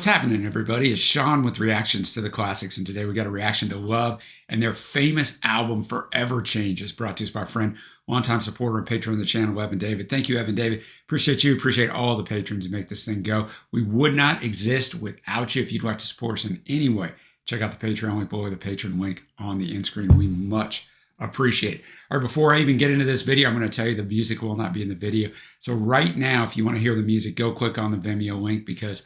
happening, everybody? It's Sean with reactions to the classics, and today we got a reaction to Love and their famous album Forever Changes, brought to us by a friend, longtime supporter and patron of the channel, Evan David. Thank you, Evan David. Appreciate you. Appreciate all the patrons who make this thing go. We would not exist without you. If you'd like to support us in any way, check out the Patreon link below, the patron link on the end screen. We much appreciate it. All right, before I even get into this video, I'm going to tell you the music will not be in the video. So right now, if you want to hear the music, go click on the Vimeo link, because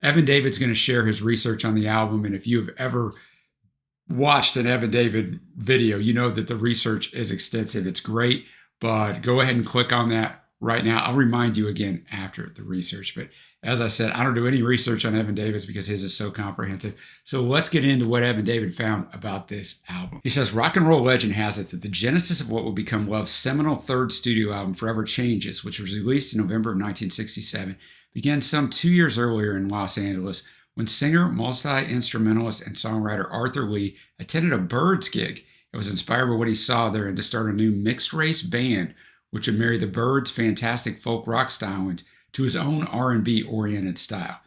Evan David's going to share his research on the album. And if you've ever watched an Evan David video, you know that the research is extensive. It's great, but go ahead and click on that right now. I'll remind you again after the research. But as I said, I don't do any research on Evan David's because his is so comprehensive. So let's get into what Evan David found about this album. He says, rock and roll legend has it that the genesis of what would become Love's seminal third studio album, Forever Changes, which was released in November of 1967, began some 2 years earlier in Los Angeles when singer, multi-instrumentalist, and songwriter Arthur Lee attended a Byrds gig. It was inspired by what he saw there and to start a new mixed-race band which would marry the Byrds' fantastic folk rock style to his own R&B-oriented style.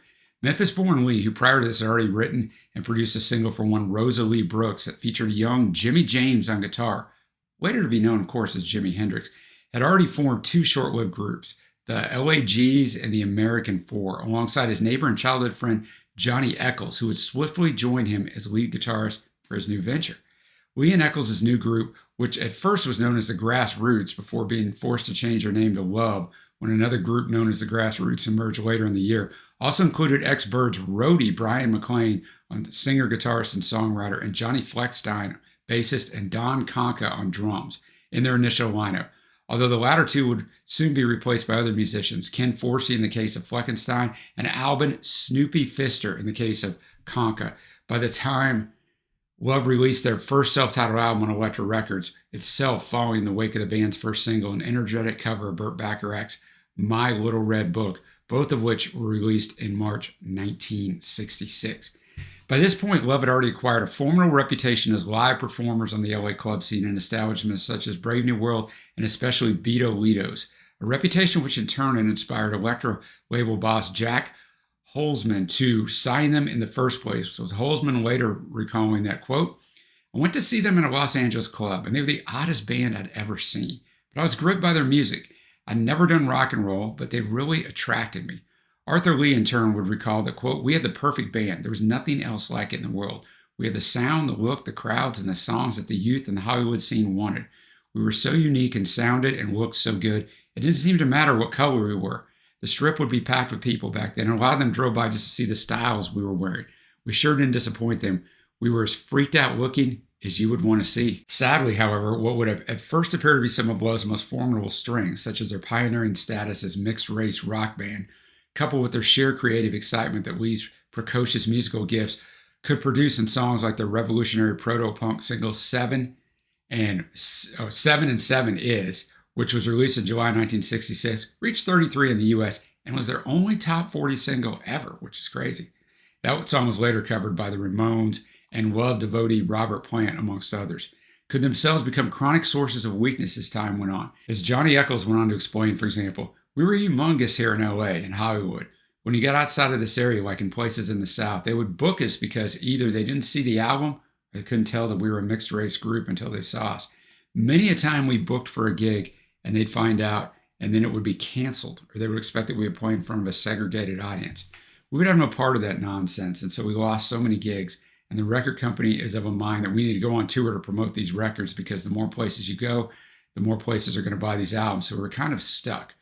Memphis-born Lee, who prior to this had already written and produced a single for one Rosa Lee Brooks that featured young Jimmy James on guitar, later to be known, of course, as Jimi Hendrix, had already formed two short-lived groups, the LAGs and the American Four, alongside his neighbor and childhood friend Johnny Eccles, who would swiftly join him as lead guitarist for his new venture. Lee and Eccles' new group, which at first was known as the Grassroots before being forced to change their name to Love when another group known as the Grassroots emerged later in the year, also included ex-Byrds roadie Brian McLean on singer, guitarist, and songwriter, and Johnny Fleckstein, bassist, and Don Conca on drums in their initial lineup. Although the latter two would soon be replaced by other musicians, Ken Forsey in the case of Fleckenstein, and Albin Snoopy Pfister in the case of Conca. By the time Love released their first self-titled album on Elektra Records, itself following in the wake of the band's first single, an energetic cover of Burt Bacharach's My Little Red Book, both of which were released in March 1966. By this point, Love had already acquired a formidable reputation as live performers on the LA club scene in establishments such as Brave New World and especially Beto Litos, a reputation which in turn had inspired Elektra label boss Jack Holzman to sign them in the first place, with Holzman later recalling that, quote, I went to see them in a Los Angeles club, and they were the oddest band I'd ever seen. But I was gripped by their music. I'd never done rock and roll, but they really attracted me. Arthur Lee, in turn, would recall that, quote, we had the perfect band. There was nothing else like it in the world. We had the sound, the look, the crowds, and the songs that the youth and the Hollywood scene wanted. We were so unique and sounded and looked so good, it didn't seem to matter what color we were. The strip would be packed with people back then, and a lot of them drove by just to see the styles we were wearing. We sure didn't disappoint them. We were as freaked out looking as you would want to see. Sadly, however, what would have at first appeared to be some of Love's most formidable strengths, such as their pioneering status as mixed-race rock band, coupled with their sheer creative excitement that Lee's precocious musical gifts could produce in songs like their revolutionary proto-punk singles 7 and 7 Is, which was released in July 1966, reached 33 in the US, and was their only top 40 single ever, which is crazy. That song was later covered by the Ramones and Love devotee Robert Plant, amongst others, could themselves become chronic sources of weakness as time went on. As Johnny Eccles went on to explain, for example, we were humongous here in LA and Hollywood. When you got outside of this area, like in places in the South, they would book us because either they didn't see the album or they couldn't tell that we were a mixed race group until they saw us. Many a time we booked for a gig and they'd find out and then it would be canceled, or they would expect that we would play in front of a segregated audience. We would have no part of that nonsense, and so we lost so many gigs. And the record company is of a mind that we need to go on tour to promote these records, because the more places you go, the more places are going to buy these albums. So we're kind of stuck.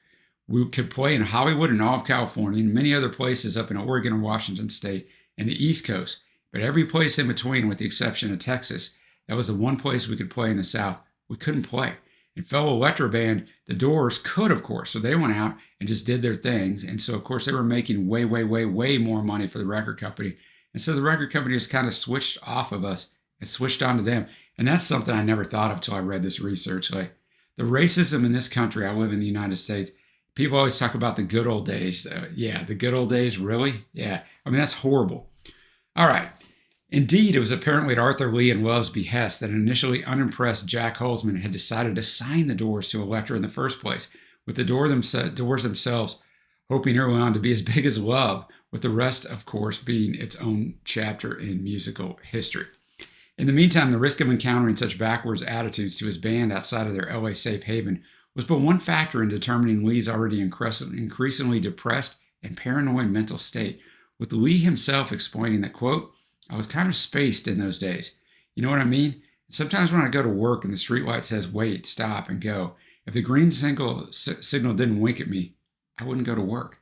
We could play in Hollywood and all of California and many other places up in Oregon and Washington State and the East Coast. But every place in between, with the exception of Texas, that was the one place we could play in the South, we couldn't play. And fellow Elektra band, The Doors, could, of course. So they went out and just did their things. And so, of course, they were making way, way, way, way more money for the record company. And so the record company just kind of switched off of us and switched on to them. And that's something I never thought of until I read this research. Like, the racism in this country, I live in the United States, people always talk about the good old days. Yeah, the good old days, really? Yeah. I mean, that's horrible. All right. Indeed, it was apparently at Arthur Lee and Love's behest that an initially unimpressed Jack Holzman had decided to sign the Doors to Elektra in the first place, with the Doors themselves hoping early on to be as big as Love with the rest, of course, being its own chapter in musical history. In the meantime, the risk of encountering such backwards attitudes to his band outside of their LA safe haven was but one factor in determining Lee's already increasingly depressed and paranoid mental state, with Lee himself explaining that, quote, I was kind of spaced in those days. You know what I mean? Sometimes when I go to work and the streetlight says wait, stop, and go, if the green signal didn't wink at me, I wouldn't go to work.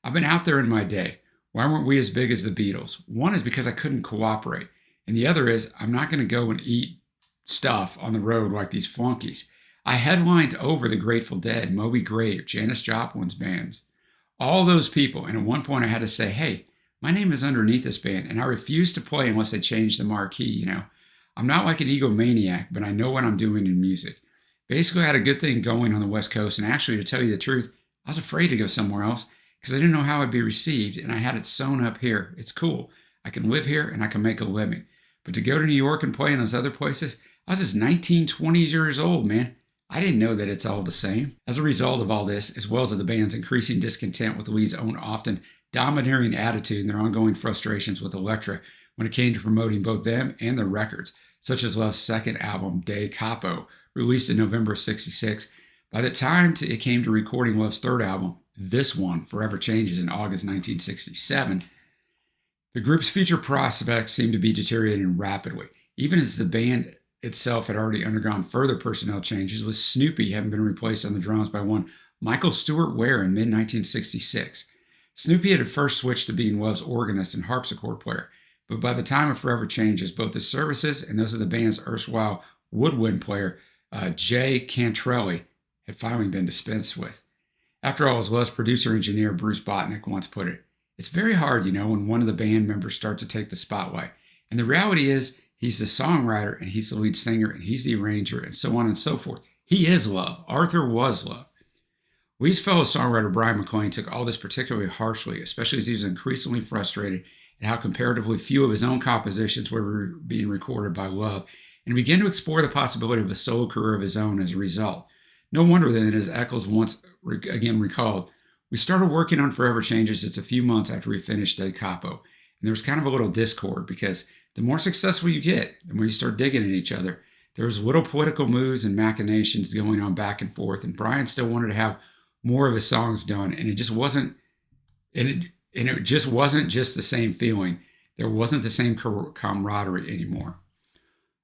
I've been out there in my day. Why weren't we as big as the Beatles? One is because I couldn't cooperate. And the other is I'm not going to go and eat stuff on the road like these flunkies. I headlined over the Grateful Dead, Moby Grape, Janis Joplin's bands. All those people. And at one point I had to say, hey, my name is underneath this band, and I refuse to play unless they change the marquee, you know. I'm not like an egomaniac, but I know what I'm doing in music. Basically, I had a good thing going on the West Coast, and actually, to tell you the truth, I was afraid to go somewhere else because I didn't know how I'd be received, and I had it sewn up here. It's cool. I can live here, and I can make a living. But to go to New York and play in those other places, I was just 19, 20 years old, man. I didn't know that it's all the same. As a result of all this, as well as of the band's increasing discontent with Lee's own often domineering attitude and their ongoing frustrations with Elektra when it came to promoting both them and their records, such as Love's second album, De Capo, released in November of '66. By the time it came to recording Love's third album, this one, Forever Changes, in August 1967, the group's future prospects seemed to be deteriorating rapidly, even as the band itself had already undergone further personnel changes, with Snoopy having been replaced on the drums by one Michael Stewart Ware in mid-1966. Snoopy had at first switched to being Love's organist and harpsichord player, but by the time of Forever Changes, both his services and those of the band's erstwhile woodwind player, Jay Cantrelli, had finally been dispensed with. After all, as Love's producer-engineer Bruce Botnick once put it, it's very hard, you know, when one of the band members starts to take the spotlight. And the reality is, he's the songwriter, and he's the lead singer, and he's the arranger, and so on and so forth. He is Love. Arthur was Love. Lee's fellow songwriter Brian McLean took all this particularly harshly, especially as he was increasingly frustrated at how comparatively few of his own compositions were being recorded by Love, and began to explore the possibility of a solo career of his own as a result. No wonder then that, as Eccles once again recalled, we started working on Forever Changes just a few months after we finished De Capo, and there was kind of a little discord because the more successful you get, the more you start digging at each other. There was little political moves and machinations going on back and forth, and Brian still wanted to have more of his songs done, and it just wasn't, it just wasn't just the same feeling. There wasn't the same camaraderie anymore.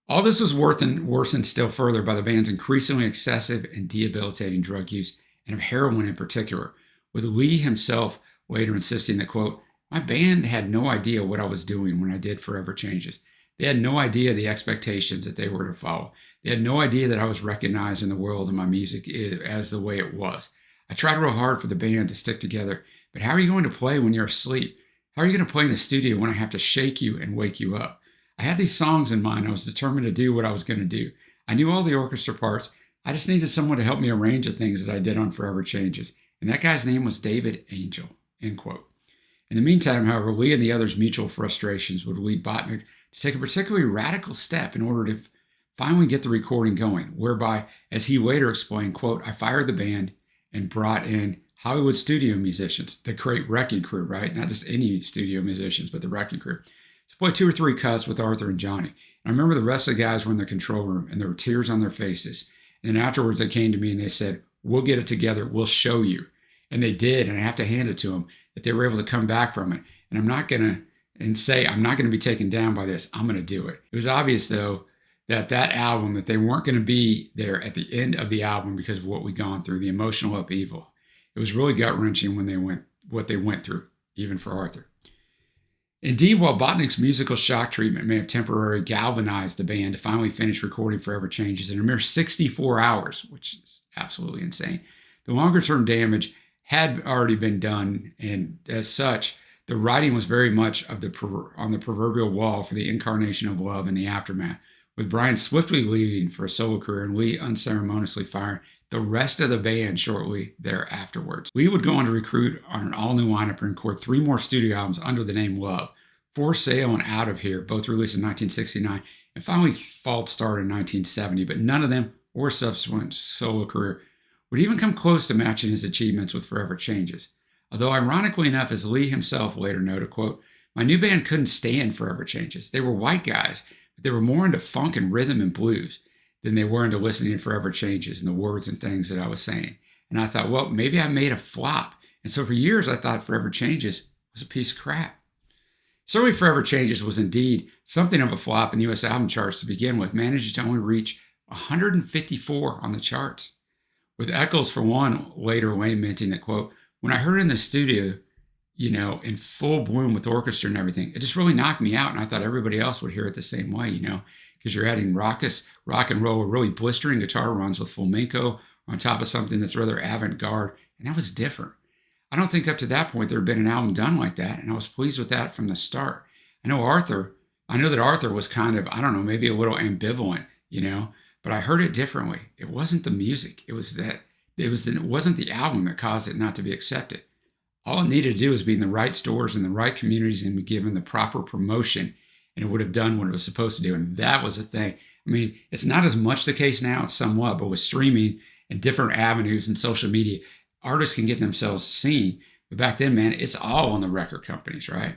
All this was worsened still further by the band's increasingly excessive and debilitating drug use, and of heroin in particular, with Lee himself later insisting that, quote, my band had no idea what I was doing when I did Forever Changes. They had no idea the expectations that they were to follow. They had no idea that I was recognized in the world of my music as the way it was. I tried real hard for the band to stick together, but how are you going to play when you're asleep? How are you going to play in the studio when I have to shake you and wake you up? I had these songs in mind. I was determined to do what I was going to do. I knew all the orchestra parts. I just needed someone to help me arrange the things that I did on Forever Changes. And that guy's name was David Angel, end quote. In the meantime, however, Lee and the others' mutual frustrations would lead Botnick to take a particularly radical step in order to finally get the recording going, whereby, as he later explained, quote, I fired the band and brought in Hollywood studio musicians, the great Wrecking Crew, right? Not just any studio musicians, but the Wrecking Crew, to play 2 or 3 cuts with Arthur and Johnny. And I remember the rest of the guys were in the control room, and there were tears on their faces. And then afterwards, they came to me and they said, we'll get it together. We'll show you. And they did, and I have to hand it to them that they were able to come back from it. And I'm not going to be taken down by this. I'm going to do it. It was obvious, though, that album, that they weren't going to be there at the end of the album because of what we'd gone through, the emotional upheaval. It was really gut-wrenching what they went through, even for Arthur. Indeed, while Botnick's musical shock treatment may have temporarily galvanized the band to finally finish recording Forever Changes in a mere 64 hours, which is absolutely insane, the longer-term damage had already been done, and as such, the writing was very much on the proverbial wall for the incarnation of Love in the aftermath, with Brian swiftly leaving for a solo career and Lee unceremoniously firing the rest of the band shortly thereafterwards. Lee would go on to recruit on an all-new lineup and record 3 more studio albums under the name Love, For Sale and Out of Here, both released in 1969, and finally False Start in 1970, but none of them or subsequent solo career would even come close to matching his achievements with Forever Changes. Although ironically enough, as Lee himself later noted, quote, my new band couldn't stand Forever Changes. They were white guys, but they were more into funk and rhythm and blues than they were into listening to Forever Changes and the words and things that I was saying. And I thought, well, maybe I made a flop. And so for years, I thought Forever Changes was a piece of crap. Certainly Forever Changes was indeed something of a flop in the U.S. album charts to begin with, managing to only reach 154 on the charts. With Eccles, for one, later lamenting that, quote, when I heard it in the studio, in full bloom with orchestra and everything, it just really knocked me out. And I thought everybody else would hear it the same way, because you're adding rock and roll, or really blistering guitar runs with flamenco on top of something that's rather avant-garde. And that was different. I don't think up to that point there had been an album done like that. And I was pleased with that from the start. I know that Arthur was kind of, I don't know, maybe a little ambivalent, but I heard it differently. It wasn't the music. It wasn't the album that caused it not to be accepted. All it needed to do was be in the right stores and the right communities and be given the proper promotion, and it would have done what it was supposed to do. And that was the thing. I mean, it's not as much the case now, it's somewhat, but with streaming and different avenues and social media, artists can get themselves seen. But back then, man, it's all on the record companies, right?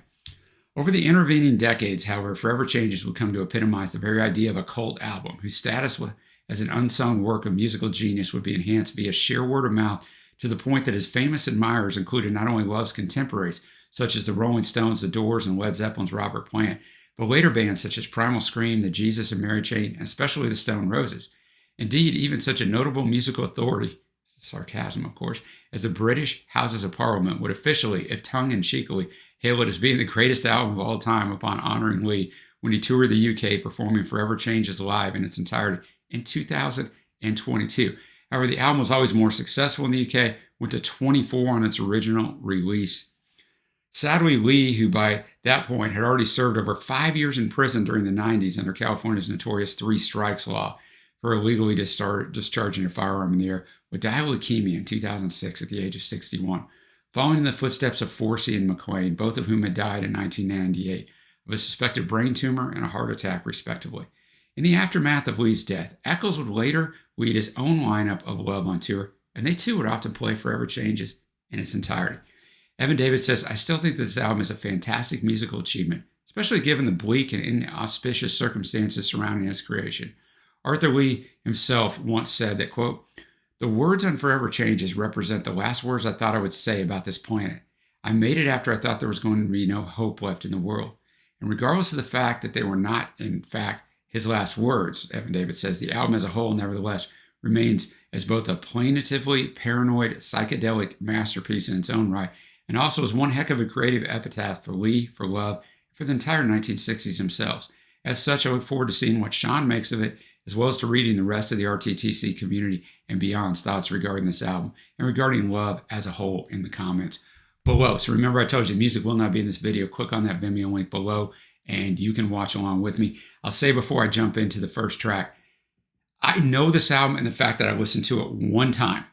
Over the intervening decades, however, Forever Changes would come to epitomize the very idea of a cult album whose status as an unsung work of musical genius would be enhanced via sheer word of mouth, to the point that his famous admirers included not only Love's contemporaries, such as the Rolling Stones, the Doors, and Led Zeppelin's Robert Plant, but later bands such as Primal Scream, the Jesus and Mary Chain, and especially the Stone Roses. Indeed, even such a notable musical authority, sarcasm of course, as the British Houses of Parliament would officially, if tongue-in-cheekily, hail it as being the greatest album of all time upon honoring Lee when he toured the UK performing Forever Changes live in its entirety in 2022. However, the album was always more successful in the UK, went to 24 on its original release. Sadly, Lee, who by that point had already served over 5 years in prison during the 90s under California's notorious 3 strikes law for illegally discharging a firearm in the air, would die of leukemia in 2006 at the age of 61, following in the footsteps of Forsey and McLean, both of whom had died in 1998 of a suspected brain tumor and a heart attack, respectively. In the aftermath of Lee's death, Eccles would later lead his own lineup of Love on tour, and they too would often play Forever Changes in its entirety. Evan David says, I still think that this album is a fantastic musical achievement, especially given the bleak and inauspicious circumstances surrounding its creation. Arthur Lee himself once said that, quote, the words on Forever Changes represent the last words I thought I would say about this planet. I made it after I thought there was going to be no hope left in the world. And regardless of the fact that they were not, in fact, his last words, Evan David says, the album as a whole, nevertheless, remains as both a plaintively paranoid, psychedelic masterpiece in its own right, and also as one heck of a creative epitaph for Lee, for Love, and for the entire 1960s themselves. As such, I look forward to seeing what Sean makes of it, as well as to reading the rest of the RTTC community and beyond's thoughts regarding this album and regarding Love as a whole in the comments below. So remember, I told you music will not be in this video. Click on that Vimeo link below and you can watch along with me. I'll say before I jump into the first track, I know this album and the fact that I listened to it one time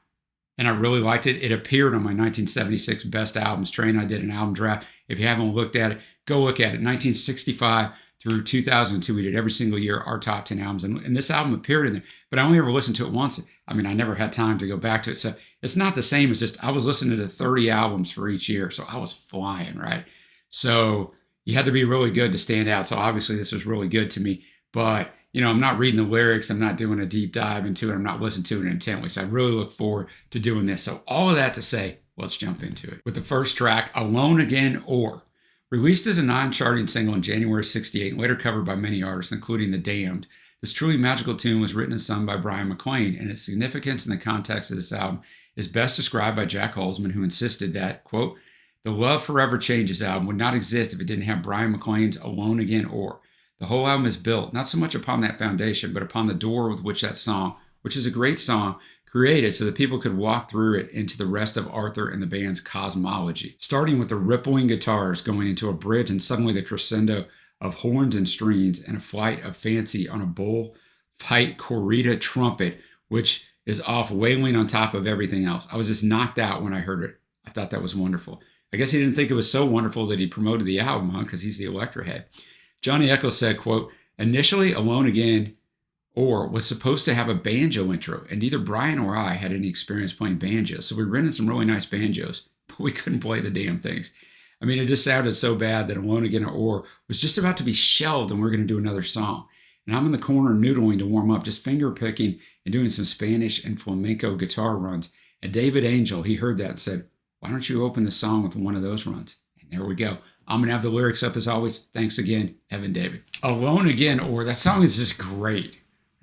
and I really liked it. It appeared on my 1976 Best Albums train. I did an album draft. If you haven't looked at it, go look at it. 1965 through 2002, we did every single year our top 10 albums. And this album appeared in there, but I only ever listened to it once. I mean, I never had time to go back to it. So it's not the same as just, I was listening to 30 albums for each year. So I was flying, right? So you had to be really good to stand out. So obviously this was really good to me, but I'm not reading the lyrics. I'm not doing a deep dive into it. I'm not listening to it intently. So I really look forward to doing this. So all of that to say, let's jump into it. With the first track, Alone Again Or. Released as a non-charting single in January 1968 and later covered by many artists, including The Damned, this truly magical tune was written and sung by Brian McLean, and its significance in the context of this album is best described by Jack Holzman, who insisted that, quote, the Love Forever Changes album would not exist if it didn't have Brian McLean's Alone Again Or. The whole album is built not so much upon that foundation, but upon the door with which that song, which is a great song, created so that people could walk through it into the rest of Arthur and the band's cosmology. Starting with the rippling guitars going into a bridge and suddenly the crescendo of horns and strings and a flight of fancy on a bullfight corrida trumpet, which is off wailing on top of everything else. I was just knocked out when I heard it. I thought that was wonderful. I guess he didn't think it was so wonderful that he promoted the album, huh? Because he's the Electra head. Johnny Eccles said, quote, initially Alone Again Or was supposed to have a banjo intro, and neither Brian or I had any experience playing banjo, so we rented some really nice banjos, we couldn't play the damn things. I mean, it just sounded so bad that Alone Again or was just about to be shelved and we're going to do another song. And I'm in the corner noodling to warm up, just finger picking and doing some Spanish and flamenco guitar runs. And David Angel, he heard that and said, why don't you open the song with one of those runs? And there we go. I'm going to have the lyrics up as always. Thanks again, Evan David. Alone Again, or that song is just great.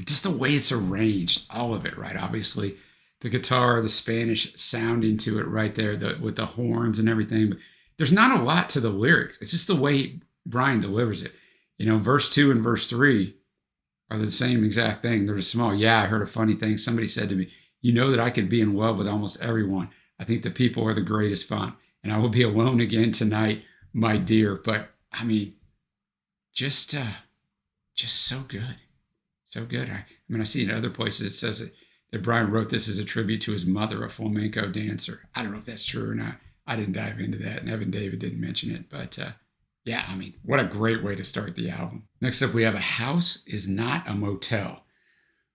Just the way it's arranged, all of it, right? Obviously, the guitar, the Spanish sounding to it right there, with the horns and everything. But there's not a lot to the lyrics. It's just the way Brian delivers it. You know, verse 2 and verse 3 are the same exact thing. They're just small. Yeah, I heard a funny thing. Somebody said to me, you know that I could be in love with almost everyone. I think the people are the greatest fun. And I will be alone again tonight, my dear. But, I mean, just so good. So good. I mean, I see in other places it says that Brian wrote this as a tribute to his mother, a flamenco dancer. I don't know if that's true or not. I didn't dive into that, and Evan David didn't mention it. But yeah, I mean, what a great way to start the album. Next up, we have A House Is Not a Motel.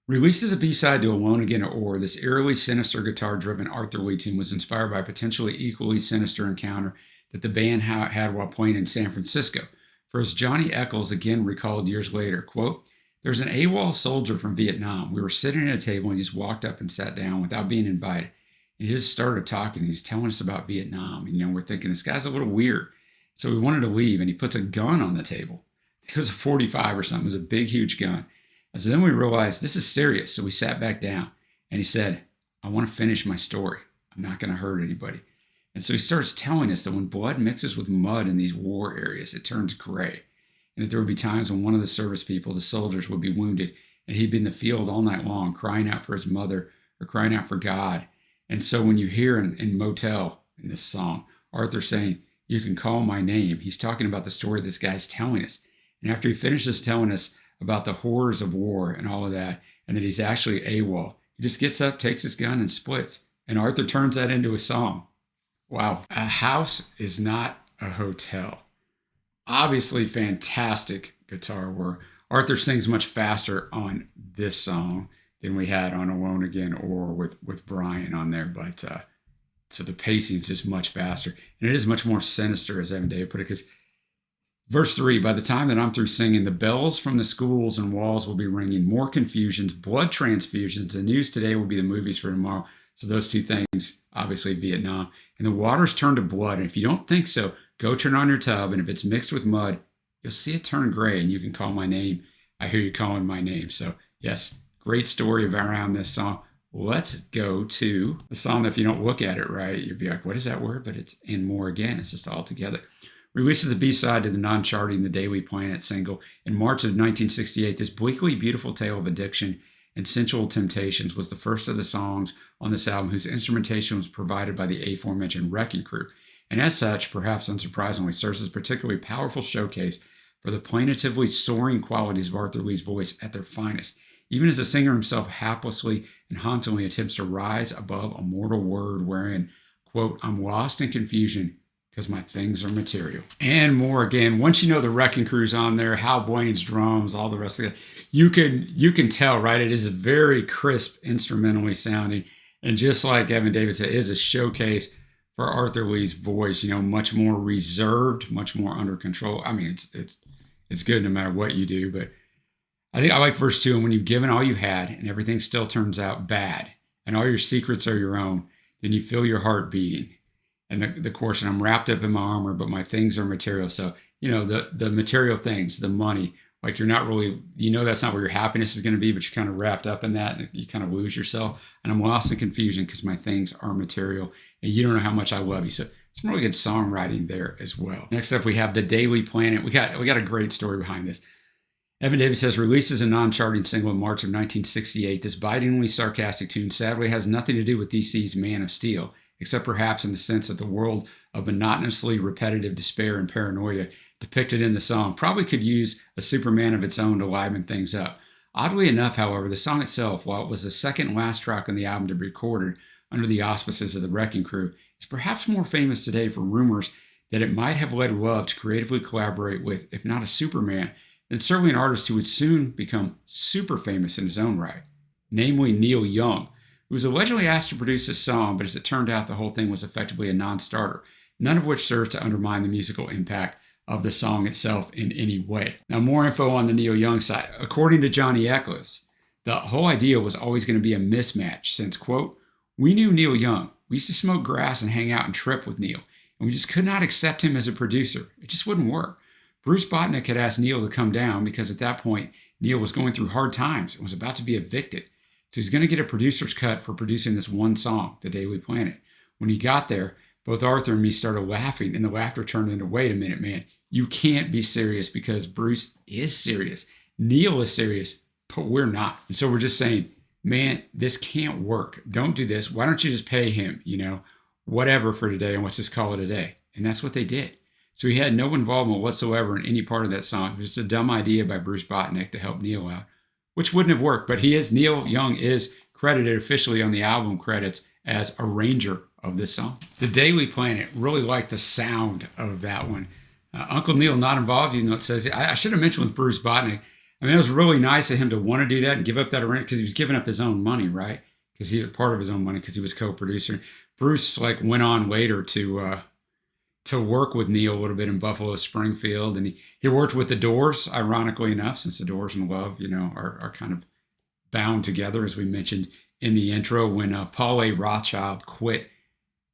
Released as a B-side to Alone Again or this eerily sinister guitar-driven Arthur Lee tune was inspired by a potentially equally sinister encounter that the band had while playing in San Francisco. For as Johnny Eccles again recalled years later, quote, there's an AWOL soldier from Vietnam. We were sitting at a table and he just walked up and sat down without being invited. And he just started talking. He's telling us about Vietnam. And, you know, we're thinking this guy's a little weird. So we wanted to leave and he puts a gun on the table. It was a 45 or something. It was a big, huge gun. And so then we realized this is serious. So we sat back down and he said, I want to finish my story. I'm not going to hurt anybody. And so he starts telling us that when blood mixes with mud in these war areas, it turns gray. And that there would be times when one of the service people, the soldiers, would be wounded and he'd be in the field all night long crying out for his mother or crying out for God. And so when you hear in Motel, in this song, Arthur saying, you can call my name, he's talking about the story this guy's telling us. And after he finishes telling us about the horrors of war and all of that, and that he's actually AWOL, he just gets up, takes his gun, and splits. And Arthur turns that into a song. Wow. A House Is Not a Hotel. Obviously fantastic guitar work. Arthur sings much faster on this song than we had on Alone Again or with Brian on there, but so the pacing is just much faster. And it is much more sinister, as Evan David put it, because verse 3, by the time that I'm through singing, the bells from the schools and walls will be ringing, more confusions, blood transfusions. The news today will be the movies for tomorrow. So those two things, obviously Vietnam. And the waters turn to blood. And if you don't think so, go turn on your tub. And if it's mixed with mud, you'll see it turn gray and you can call my name. I hear you calling my name. So yes, great story around this song. Let's go to the song that if you don't look at it right, you'd be like, what is that word? But it's And More Again. It's just all together. Released as a B-side to the non-charting The Daily Planet single in March of 1968, this bleakly beautiful tale of addiction and sensual temptations was the first of the songs on this album whose instrumentation was provided by the aforementioned Wrecking Crew, and as such, perhaps unsurprisingly, serves as a particularly powerful showcase for the plaintively soaring qualities of Arthur Lee's voice at their finest, even as the singer himself haplessly and hauntingly attempts to rise above a mortal word wherein, quote, I'm lost in confusion because my things are material. And More Again. Once you know the Wrecking Crew's on there, Hal Blaine's drums, all the rest of it, you can tell, right? It is very crisp instrumentally sounding. And just like Evan David said, it is a showcase for Arthur Lee's voice, you know, much more reserved, much more under control. I mean, it's good no matter what you do, but I think I like verse 2, and when you've given all you had and everything still turns out bad and all your secrets are your own, then you feel your heart beating. And the chorus, and I'm wrapped up in my armor, but my things are material. So, you know, the material things, the money, like you're not really, you know, that's not where your happiness is going to be, but you're kind of wrapped up in that and you kind of lose yourself. And I'm lost in confusion because my things are material and you don't know how much I love you. So some really good songwriting there as well. Next up, we have The Daily Planet. We got a great story behind this. Evan David says, released as a non-charting single in March of 1968, this bitingly sarcastic tune sadly has nothing to do with DC's Man of Steel, except perhaps in the sense that the world of monotonously repetitive despair and paranoia depicted in the song probably could use a Superman of its own to liven things up. Oddly enough, however, the song itself, while it was the second last track on the album to be recorded under the auspices of the Wrecking Crew, is perhaps more famous today for rumors that it might have led Love to creatively collaborate with, if not a Superman, then certainly an artist who would soon become super famous in his own right, namely Neil Young, who was allegedly asked to produce this song, but as it turned out, the whole thing was effectively a non-starter, none of which serves to undermine the musical impact of the song itself in any way. Now, more info on the Neil Young side. According to Johnny Echols, the whole idea was always going to be a mismatch since, quote, we knew Neil Young. We used to smoke grass and hang out and trip with Neil, and we just could not accept him as a producer. It just wouldn't work. Bruce Botnick had asked Neil to come down because at that point, Neil was going through hard times and was about to be evicted. So he's going to get a producer's cut for producing this one song, The Daily Planet. When he got there, both Arthur and me started laughing, and the laughter turned into, wait a minute, man, you can't be serious because Bruce is serious. Neil is serious, but we're not. And so we're just saying, man, this can't work. Don't do this. Why don't you just pay him, whatever for today, and let's just call it a day. And that's what they did. So he had no involvement whatsoever in any part of that song. It was just a dumb idea by Bruce Botnick to help Neil out, which wouldn't have worked. But Neil Young is credited officially on the album credits as arranger of this song. The Daily Planet, really liked the sound of that one. Uncle Neil not involved, even though it says, I should have mentioned with Bruce Botnick, I mean, it was really nice of him to want to do that and give up that arrangement because he was giving up his own money, right? Because he was part of his own money because he was co-producer. Bruce went on later to work with Neil a little bit in Buffalo Springfield, and he worked with the Doors, ironically enough, since the Doors and Love, are kind of bound together, as we mentioned in the intro. When Paul A. Rothchild quit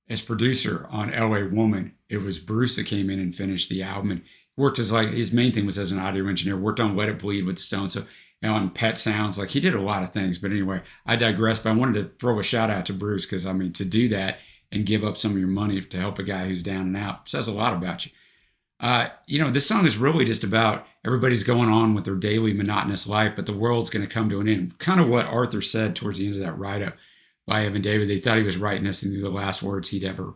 as producer on L.A. Woman, it was Bruce that came in and finished the album, and worked as his main thing was as an audio engineer, worked on Let It Bleed with the Stones, so on Pet Sounds, he did a lot of things. But anyway, I digress, but I wanted to throw a shout out to Bruce because, to do that and give up some of your money to help a guy who's down and out says a lot about you. This song is really just about everybody's going on with their daily monotonous life, but the world's going to come to an end. Kind of what Arthur said towards the end of that write-up by Evan David. They thought he was writing this and the last words he'd ever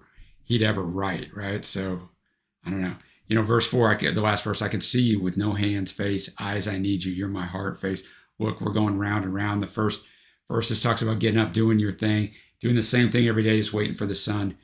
write, right? So, I don't know. Verse 4, the last verse, I can see you with no hands, face, eyes, I need you. You're my heart, face. Look, we're going round and round. The first verse talks about getting up, doing your thing, doing the same thing every day, just waiting for the sun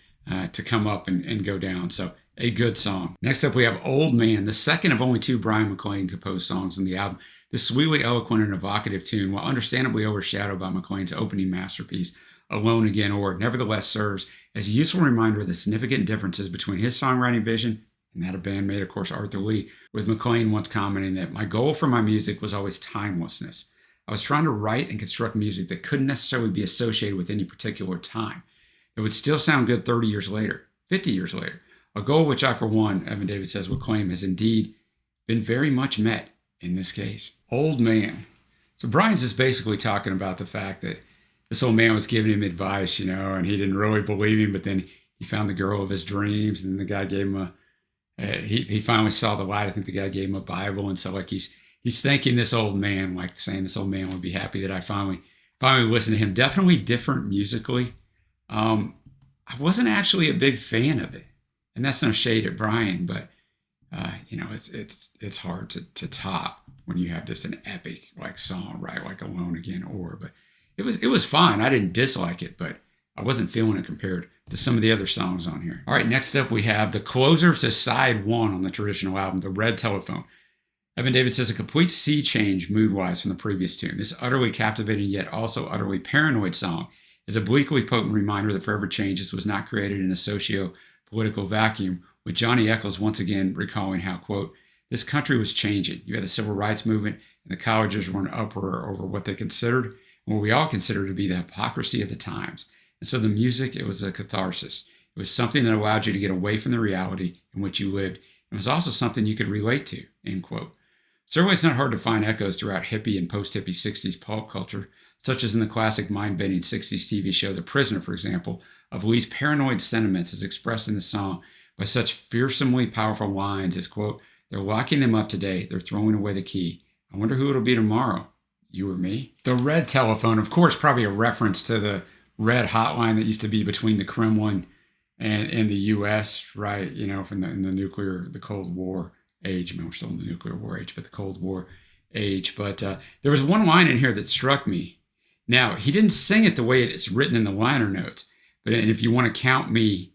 to come up and go down. So a good song. Next up, we have Old Man, the second of only 2 Brian McLean composed songs on the album. This sweetly eloquent and evocative tune, while understandably overshadowed by McLean's opening masterpiece, Alone Again, or nevertheless serves as a useful reminder of the significant differences between his songwriting vision and that of bandmate, of course, Arthur Lee, with McLean once commenting that my goal for my music was always timelessness. I was trying to write and construct music that couldn't necessarily be associated with any particular time. It would still sound good 30 years later, 50 years later, a goal which I, for one, Evan David says, would claim has indeed been very much met in this case. Old Man. So Brian's just basically talking about the fact that this old man was giving him advice, and he didn't really believe him, but then he found the girl of his dreams, and the guy gave him he finally saw the light. I think the guy gave him a Bible, and so he's thanking this old man, saying this old man would be happy that I finally listened to him. Definitely different musically. I wasn't actually a big fan of it, and that's no shade at Brian, but it's hard to top when you have just an epic song, right? Like Alone Again, but it was fine. I didn't dislike it, but I wasn't feeling it compared to some of the other songs on here. All right, next up we have the closer to side 1 on the traditional album, The Red Telephone. Evan David says a complete sea change mood-wise from the previous tune. This utterly captivating yet also utterly paranoid song is a bleakly potent reminder that Forever Changes was not created in a socio-political vacuum, with Johnny Echols once again recalling how, quote, this country was changing. You had the civil rights movement, and the colleges were in uproar over what they considered, and what we all consider to be the hypocrisy of the times. And so the music, it was a catharsis. It was something that allowed you to get away from the reality in which you lived. It was also something you could relate to, end quote. Certainly it's not hard to find echoes throughout hippie and post-hippie 60s pulp culture, such as in the classic mind-bending 60s TV show The Prisoner, for example, of Lee's paranoid sentiments as expressed in the song by such fearsomely powerful lines as, quote, they're locking them up today, they're throwing away the key. I wonder who it'll be tomorrow, you or me? The Red Telephone, of course, probably a reference to the red hotline that used to be between the Kremlin and the U.S., right? From the Cold War age. We're still in the nuclear war age, but the Cold War age. But there was one line in here that struck me. Now, he didn't sing it the way it's written in the liner notes. But if you want to count me,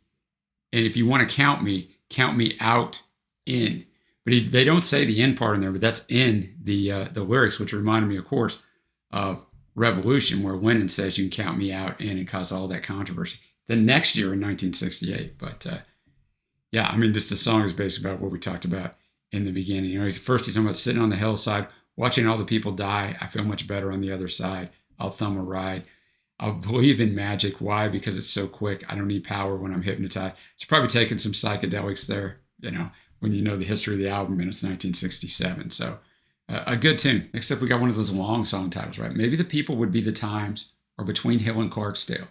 count me out in. But they don't say the in part in there, but that's in the lyrics, which reminded me, of course, of Revolution, where Lennon says you can count me out in and cause all that controversy. The next year in 1968. But yeah, I mean, this the song is based about what we talked about in the beginning. You know, he's talking about sitting on the hillside, watching all the people die. I feel much better on the other side. I'll thumb a ride. I'll believe in magic. Why? Because it's so quick. I don't need power when I'm hypnotized. It's probably taking some psychedelics there, you know, when you know the history of the album and it's 1967. So a good tune. Except we got one of those long song titles, right? Maybe the people would be the times or between Hill and Clarksdale.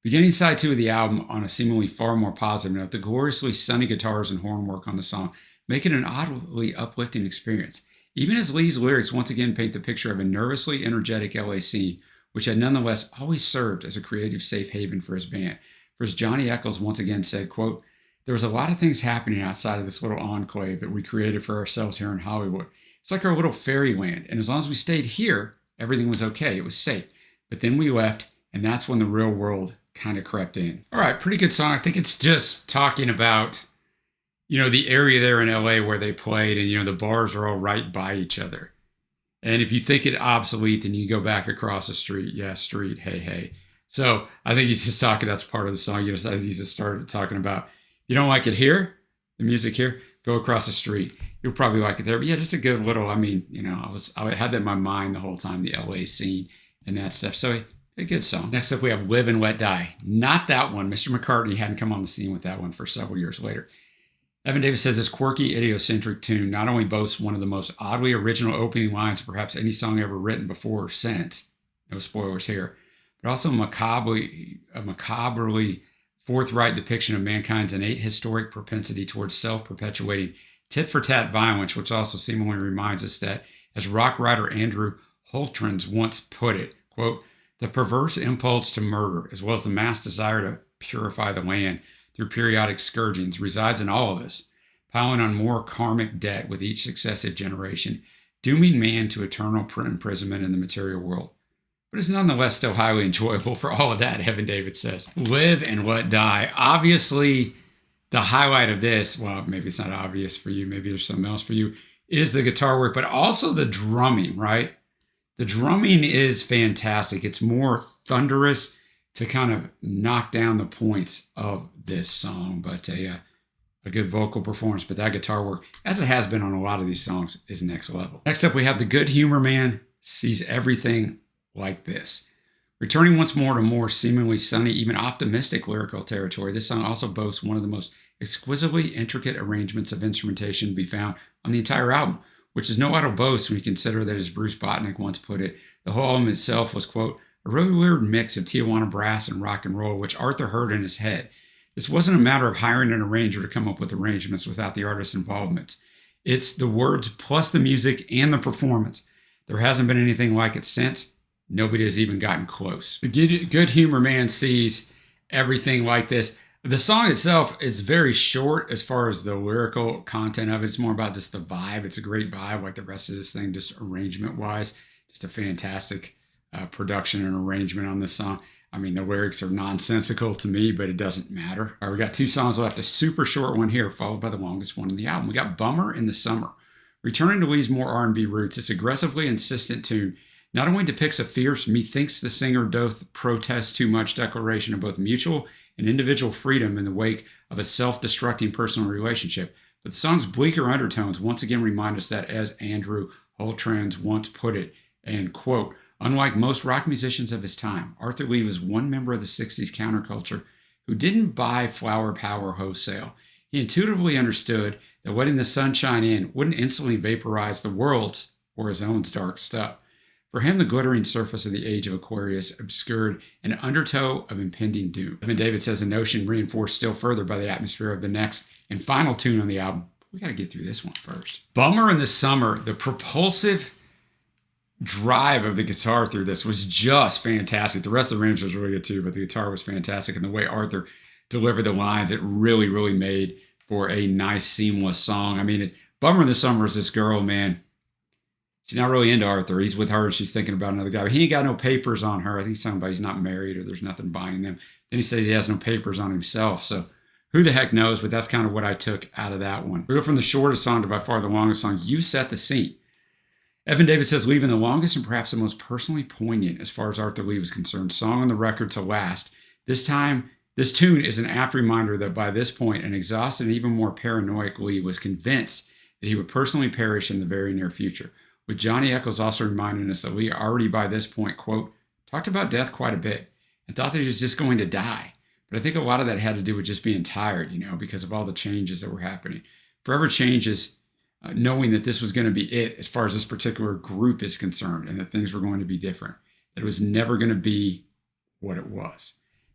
Beginning side 2 of the album on a seemingly far more positive note, the gloriously sunny guitars and horn work on the song make it an oddly uplifting experience. Even as Lee's lyrics once again paint the picture of a nervously energetic LA scene, which had nonetheless always served as a creative safe haven for his band. For as Johnny Eccles once again said, quote, "There was a lot of things happening outside of this little enclave that we created for ourselves here in Hollywood. It's like our little fairyland, and as long as we stayed here, everything was okay. It was safe. But then we left, and that's when the real world kind of crept in." All right, pretty good song. I think it's just talking about, you know, the area there in LA where they played, and, you know, the bars are all right by each other. And if you think it obsolete, then you go back across the street. Yeah, street, hey, hey. So I think he's just talking, that's part of the song. You know, he's just started talking about, you don't like it here, the music here, go across the street. You'll probably like it there. But yeah, just a good little, I mean, you know, I had that in my mind the whole time, the LA scene and that stuff. So a good song. Next up, we have Live and Let Die. Not that one. Mr. McCartney hadn't come on the scene with that one for several years later. Evan Davis says this quirky, idiosyncratic tune not only boasts one of the most oddly original opening lines of perhaps any song ever written before or since, no spoilers here, but also a macabrely forthright depiction of mankind's innate historic propensity towards self-perpetuating tit-for-tat violence, which also seemingly reminds us that, as rock writer Andrew Holtrans once put it, quote, "The perverse impulse to murder, as well as the mass desire to purify the land through periodic scourgings, resides in all of us, piling on more karmic debt with each successive generation, dooming man to eternal imprisonment in the material world. But it's nonetheless still highly enjoyable for all of that," Evan Davis says. Live and Let Die. Obviously, the highlight of this, well, maybe it's not obvious for you, maybe there's something else for you, is the guitar work, but also the drumming, right? The drumming is fantastic. It's more thunderous to kind of knock down the points of this song, but a good vocal performance. But that guitar work, as it has been on a lot of these songs, is next level. Next up, we have the Good Humor Man Sees Everything Like This. Returning once more to more seemingly sunny, even optimistic lyrical territory, this song also boasts one of the most exquisitely intricate arrangements of instrumentation to be found on the entire album, which is no idle boast when you consider that, as Bruce Botnick once put it, the whole album itself was, quote, "a really weird mix of Tijuana brass and rock and roll, which Arthur heard in his head. This wasn't a matter of hiring an arranger to come up with arrangements without the artist's involvement. It's the words plus the music and the performance. There hasn't been anything like it since. Nobody has even gotten close." The Good Humor Man Sees Everything Like This. The song itself is very short as far as the lyrical content of it. It's more about just the vibe. It's a great vibe, like the rest of this thing, just arrangement-wise. Just a fantastic production and arrangement on this song. I mean, the lyrics are nonsensical to me, but it doesn't matter. All right, we got 2 songs left. A super short one here, followed by the longest one in the album. We got Bummer in the Summer. Returning to Lee's more R&B roots, this aggressively insistent tune not only depicts a fierce, methinks the singer doth protest too much declaration of both mutual and individual freedom in the wake of a self-destructing personal relationship, but the song's bleaker undertones once again remind us that, as Andrew Holtrans once put it, and quote, "Unlike most rock musicians of his time, Arthur Lee was one member of the 60s counterculture who didn't buy flower power wholesale. He intuitively understood that letting the sunshine in wouldn't instantly vaporize the world's or his own dark stuff. For him, the glittering surface of the age of Aquarius obscured an undertow of impending doom." Evan David says a notion reinforced still further by the atmosphere of the next and final tune on the album. We got to get through this one first. Bummer in the Summer, the propulsive drive of the guitar through this was just fantastic. The rest of the range was really good too, but the guitar was fantastic. And the way Arthur delivered the lines, it really, really made for a nice, seamless song. I mean, Bummer in the Summer is this girl, man. She's not really into Arthur. He's with her and she's thinking about another guy. But he ain't got no papers on her. I think he's talking about he's not married or there's nothing binding them. Then he says he has no papers on himself. So who the heck knows? But that's kind of what I took out of that one. We go from the shortest song to by far the longest song. You Set the Scene. Evan David says, leaving the longest and perhaps the most personally poignant as far as Arthur Lee was concerned song on the record to last. This tune is an apt reminder that by this point, an exhausted and even more paranoid Lee was convinced that he would personally perish in the very near future. With Johnny Echols also reminding us that Lee already by this point, quote, talked about death quite a bit and thought that he was just going to die. But I think a lot of that had to do with just being tired, because of all the changes that were happening. Forever Changes, knowing that this was going to be it as far as this particular group is concerned and that things were going to be different, that it was never going to be what it was.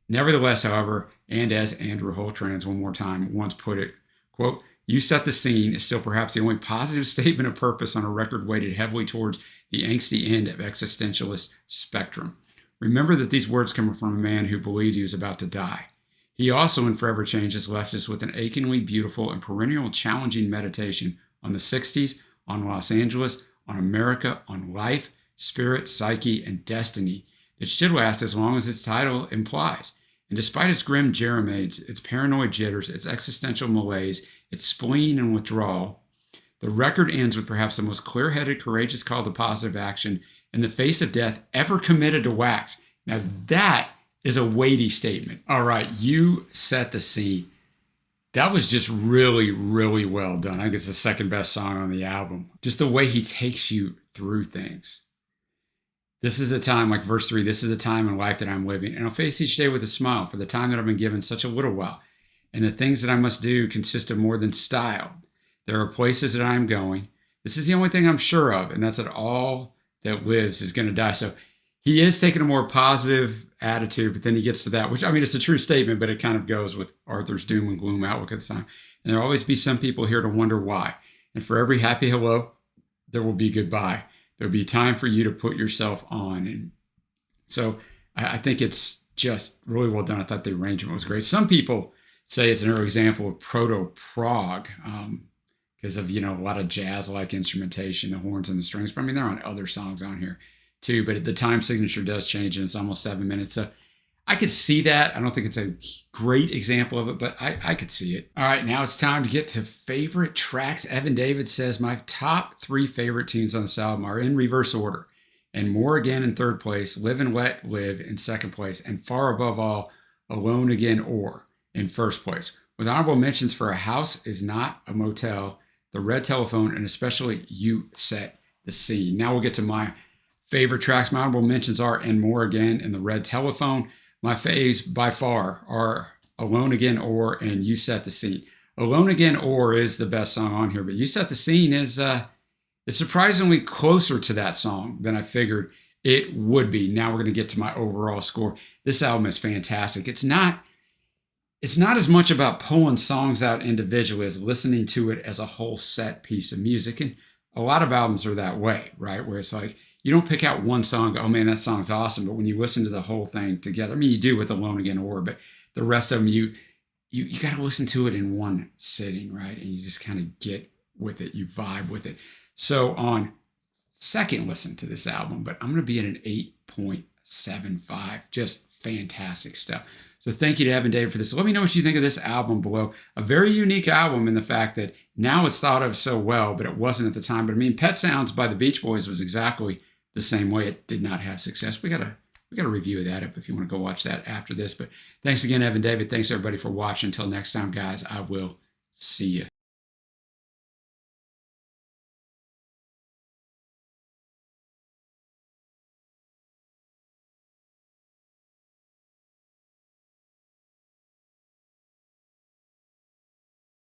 Nevertheless, however, and as Andrew Holtrans one more time once put it, quote, You Set the Scene is still perhaps the only positive statement of purpose on a record weighted heavily towards the angsty end of existentialist spectrum. Remember that these words come from a man who believed he was about to die. He also, in Forever Changes, left us with an achingly beautiful and perennial challenging meditation on the 60s, on Los Angeles, on America, on life, spirit, psyche, and destiny that should last as long as its title implies. And despite its grim jeremiads, its paranoid jitters, its existential malaise, its spleen and withdrawal, the record ends with perhaps the most clear-headed, courageous call to positive action in the face of death ever committed to wax. Now that is a weighty statement. All right, You Set the Scene. That was just really, really well done. I think it's the second best song on the album. Just the way he takes you through things. This is a time, like verse 3, this is a time in life that I'm living, and I'll face each day with a smile for the time that I've been given such a little while. And the things that I must do consist of more than style. There are places that I am going. This is the only thing I'm sure of, and that's that all that lives is going to die. So he is taking a more positive attitude, but then he gets to that, which, it's a true statement, but it kind of goes with Arthur's doom and gloom outlook at the time. And there'll always be some people here to wonder why. And for every happy hello, there will be goodbye. There'll be time for you to put yourself on. And so I think it's just really well done. I thought the arrangement was great. Some people say it's an early example of proto-prog because of, a lot of jazz-like instrumentation, the horns and the strings. But they're on other songs on here too, but the time signature does change and it's almost 7 minutes. So I could see that. I don't think it's a great example of it, but I could see it. All right, now it's time to get to favorite tracks. Evan David says my top 3 favorite tunes on this album are in reverse order. And More Again in third place, Live and Let Live in second place, and far above all, Alone Again or in first place. With honorable mentions for A House Is Not a Motel, The Red Telephone, and especially You Set the Scene. Now we'll get to my favorite tracks. My honorable mentions are And More Again and The Red Telephone. My faves by far are Alone Again or and You Set the Scene. Alone Again or is the best song on here, but You Set the Scene is surprisingly closer to that song than I figured it would be. Now we're going to get to my overall score. This album is fantastic. It's not as much about pulling songs out individually as listening to it as a whole set piece of music. And a lot of albums are that way, right? Where it's like, you don't pick out one song, oh man, that song's awesome. But when you listen to the whole thing together, you do with Alone Again or, but the rest of them, you got to listen to it in one sitting, right? And you just kind of get with it, you vibe with it. So on second listen to this album, but I'm going to be at an 8.75. Just fantastic stuff. So thank you to Evan David for this. Let me know what you think of this album below. A very unique album in the fact that now it's thought of so well, but it wasn't at the time. But Pet Sounds by the Beach Boys was exactly the same way. It did not have success. We got a review of that up if you want to go watch that after this. But thanks again, Evan David. Thanks everybody for watching. Until next time, guys, I will see you.